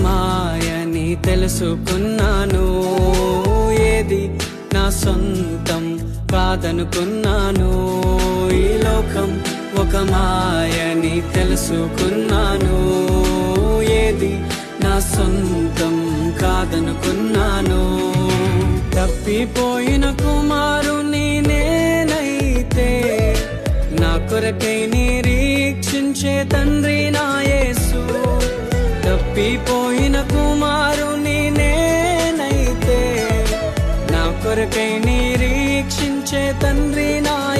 మాయని తెలుసుకున్నాను. ఏది నా సొంతం కాదనుకున్నాను. ఈ లోకం ఒక మాయని తెలుసుకున్నాను. ఏది నా సొంతం కాదనుకున్నాను. తప్పిపోయిన కుమారుని నేనైతే నా కొరకై నిరీక్షించే తండ్రి నా యేసు. తప్పిపోయిన కుమారుని నేనైతే నా కొరకై నిరీక్షించే తండ్రి నా